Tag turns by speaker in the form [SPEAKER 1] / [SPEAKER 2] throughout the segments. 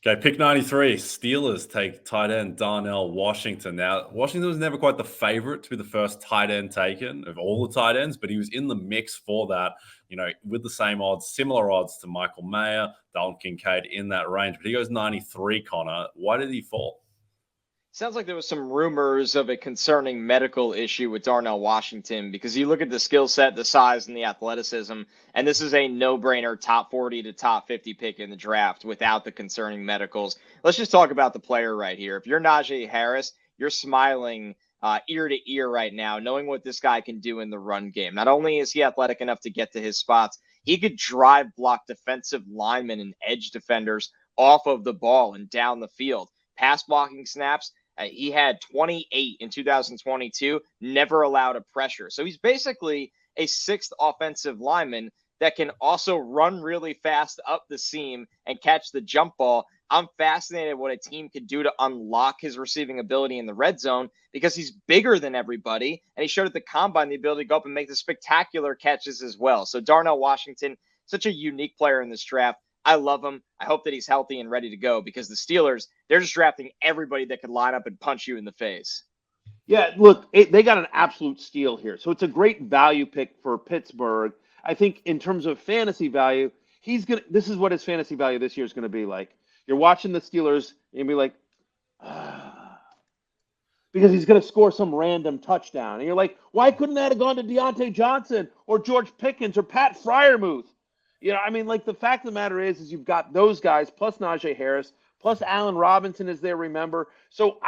[SPEAKER 1] Okay, pick 93. Steelers take tight end Darnell Washington. Now, Washington was never quite the favorite to be the first tight end taken of all the tight ends, but he was in the mix for that, with the same odds, similar odds to Michael Mayer, Dalton Kincaid in that range. But he goes 93, Connor. Why did he fall?
[SPEAKER 2] Sounds like there was some rumors of a concerning medical issue with Darnell Washington because you look at the skill set, the size, and the athleticism, and this is a no-brainer top 40 to top 50 pick in the draft without the concerning medicals. Let's just talk about the player right here. If you're Najee Harris, you're smiling ear to ear right now, knowing what this guy can do in the run game. Not only is he athletic enough to get to his spots, he could drive block defensive linemen and edge defenders off of the ball and down the field. Pass blocking snaps, he had 28 in 2022, never allowed a pressure. So he's basically a sixth offensive lineman that can also run really fast up the seam and catch the jump ball. I'm fascinated what a team could do to unlock his receiving ability in the red zone because he's bigger than everybody, and he showed at the combine the ability to go up and make the spectacular catches as well. So Darnell Washington, such a unique player in this draft. I love him. I hope that he's healthy and ready to go because the Steelers, they're just drafting everybody that could line up and punch you in the face.
[SPEAKER 3] Yeah, look, they got an absolute steal here. So it's a great value pick for Pittsburgh. I think in terms of fantasy value, this is what his fantasy value this year is going to be like. You're watching the Steelers and you'll be like, because he's going to score some random touchdown. And you're like, why couldn't that have gone to Deontay Johnson or George Pickens or Pat Freiermuth? The fact of the matter is you've got those guys plus Najee Harris, plus Allen Robinson is there, remember? So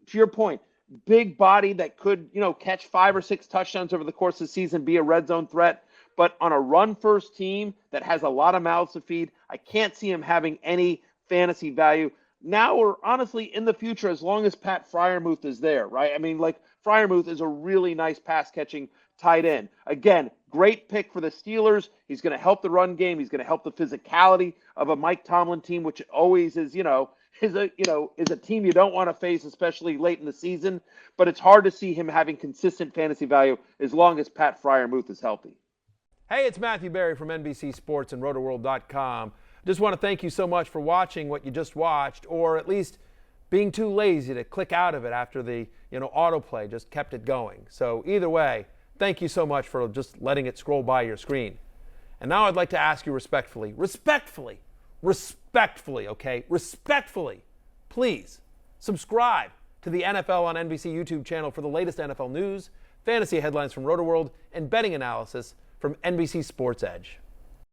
[SPEAKER 3] to your point, big body that could, catch 5 or 6 touchdowns over the course of the season, be a red zone threat. But on a run-first team that has a lot of mouths to feed, I can't see him having any fantasy value now or honestly in the future as long as Pat Freiermuth is there, right? Freiermuth is a really nice pass-catching tight end. Again, great pick for the Steelers. He's going to help the run game. He's going to help the physicality of a Mike Tomlin team, which always is a team you don't want to face, especially late in the season. But it's hard to see him having consistent fantasy value as long as Pat Freiermuth is healthy.
[SPEAKER 4] Hey, it's Matthew Berry from NBC Sports and RotoWorld.com. Just want to thank you so much for watching what you just watched, or at least being too lazy to click out of it after the autoplay just kept it going. So either way, thank you so much for just letting it scroll by your screen. And now I'd like to ask you respectfully, please subscribe to the NFL on NBC YouTube channel for the latest NFL news, fantasy headlines from RotoWorld, and betting analysis from NBC Sports Edge.